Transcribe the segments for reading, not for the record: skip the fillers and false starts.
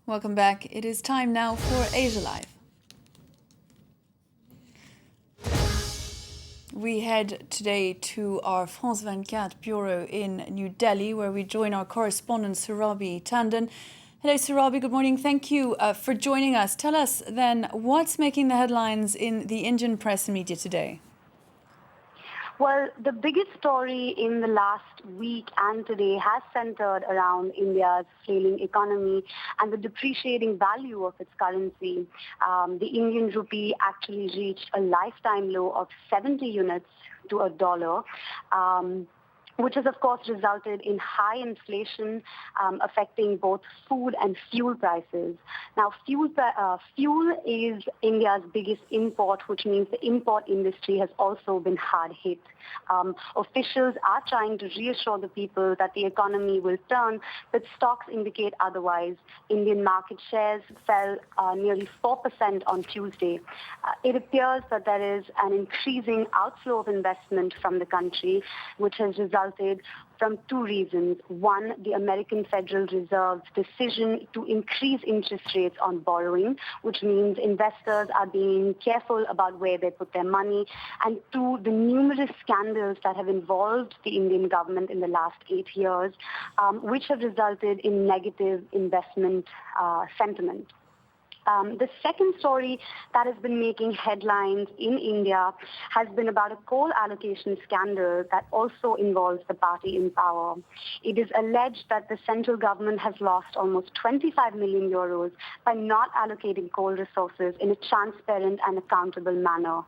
Welcome back. It is time now for Asia Live. We head today to our France 24 bureau in New Delhi, where we join our correspondent Surabi Tandon. Hello, Surabi. Good morning. Thank you for joining us. Tell us then, what's making the headlines in the Indian press and media today? Well, the biggest story in the last week and today has centered around India's failing economy and the depreciating value of its currency. The Indian rupee actually reached a lifetime low of 70 units to a dollar. Which has, of course, resulted in high inflation affecting both food and fuel prices. Now, fuel is India's biggest import, which means the import industry has also been hard hit. Officials are trying to reassure the people that the economy will turn, but stocks indicate otherwise. Indian market shares fell nearly 4% on Tuesday. It appears that there is an increasing outflow of investment from the country, which has resulted from two reasons. One, the American Federal Reserve's decision to increase interest rates on borrowing, which means investors are being careful about where they put their money. And two, the numerous scandals that have involved the Indian government in the last 8 years, which have resulted in negative investment sentiment. The second story that has been making headlines in India has been about a coal allocation scandal that also involves the party in power. It is alleged that the central government has lost almost 25 million euros by not allocating coal resources in a transparent and accountable manner.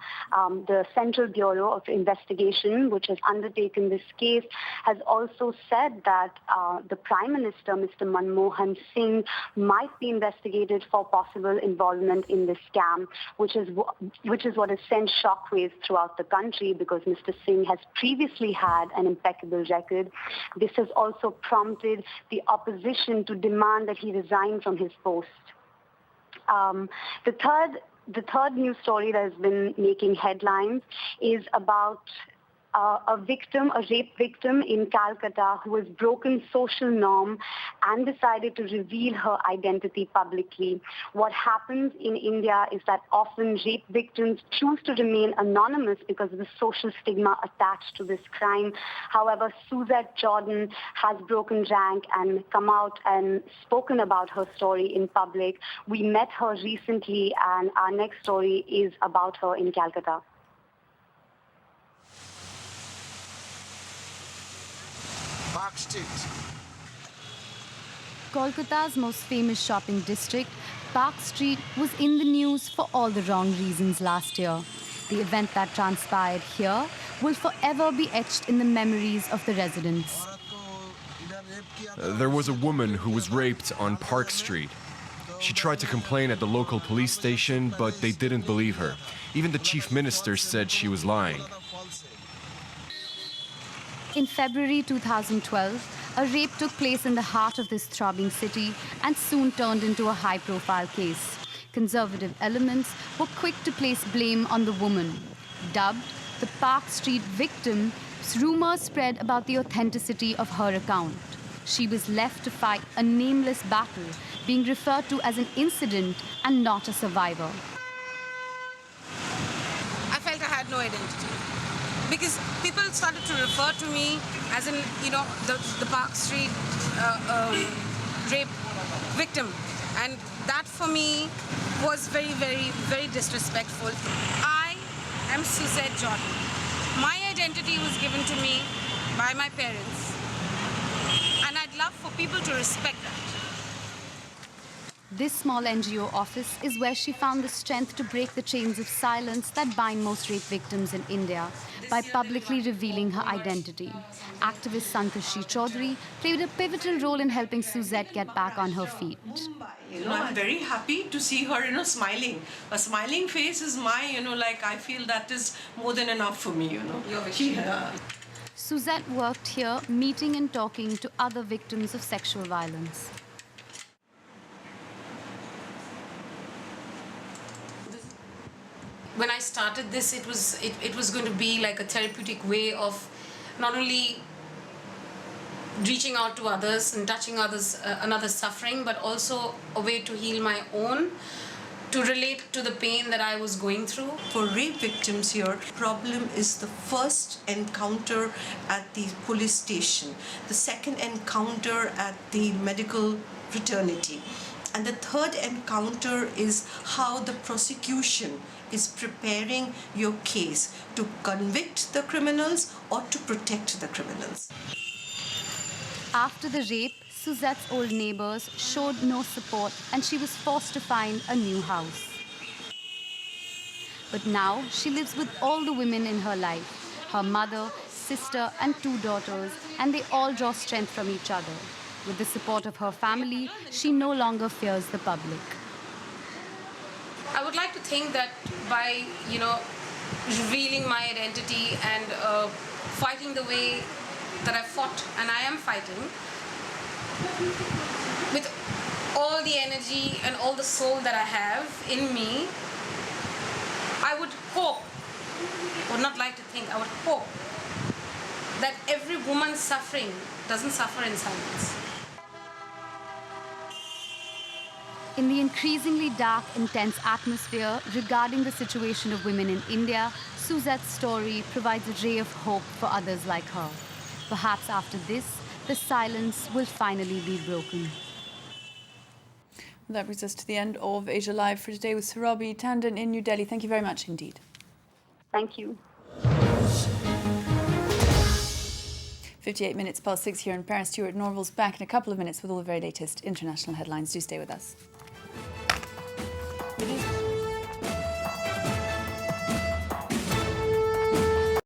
The Central Bureau of Investigation, which has undertaken this case, has also said that the Prime Minister, Mr. Manmohan Singh, might be investigated for possible involvement in this scam, which is what has sent shockwaves throughout the country because Mr. Singh has previously had an impeccable record. This has also prompted the opposition to demand that he resign from his post. The third news story that has been making headlines is about a rape victim in Kolkata who has broken social norm and decided to reveal her identity publicly. What happens in India is that often rape victims choose to remain anonymous because of the social stigma attached to this crime. However, Suzette Jordan has broken rank and come out and spoken about her story in public. We met her recently, and our next story is about her in Kolkata. Park Street. Kolkata's most famous shopping district, Park Street, was in the news for all the wrong reasons last year. The event that transpired here will forever be etched in the memories of the residents. There was a woman who was raped on Park Street. She tried to complain at the local police station, but they didn't believe her. Even the chief minister said she was lying. In February 2012, a rape took place in the heart of this throbbing city and soon turned into a high-profile case. Conservative elements were quick to place blame on the woman. Dubbed the Park Street victim, rumors spread about the authenticity of her account. She was left to fight a nameless battle, being referred to as an incident and not a survivor. I felt I had no identity. Because people started to refer to me as in, the Park Street rape victim. And that for me was very, very, very disrespectful. I am Suzette Jordan. My identity was given to me by my parents. And I'd love for people to respect that. This small NGO office is where she found the strength to break the chains of silence that bind most rape victims in India by publicly revealing her identity. Activist Santoshi Chaudhary played a pivotal role in helping Suzette get back on her feet. I'm very happy to see her, smiling. A smiling face is I feel that is more than enough for me, Suzette worked here, meeting and talking to other victims of sexual violence. When I started this, it was going to be like a therapeutic way of not only reaching out to others and touching others, another's suffering, but also a way to heal my own, to relate to the pain that I was going through. For rape victims here, problem is the first encounter at the police station, the second encounter at the medical fraternity, and the third encounter is how the prosecution is preparing your case to convict the criminals or to protect the criminals. After the rape, Suzette's old neighbors showed no support and she was forced to find a new house. But now she lives with all the women in her life, her mother, sister and 2 daughters, and they all draw strength from each other. With the support of her family, she no longer fears the public. I would like to think that by, revealing my identity and fighting the way that I fought and I am fighting, with all the energy and all the soul that I have in me, I would hope, or not like to think, I would hope that every woman suffering doesn't suffer in silence. In the increasingly dark, intense atmosphere regarding the situation of women in India, Suzette's story provides a ray of hope for others like her. Perhaps after this, the silence will finally be broken. That brings us to the end of Asia Live for today with Surabhi Tandon in New Delhi. Thank you very much indeed. Thank you. 58 minutes past 6 here in Paris. Stuart Norval's back in a couple of minutes with all the very latest international headlines. Do stay with us.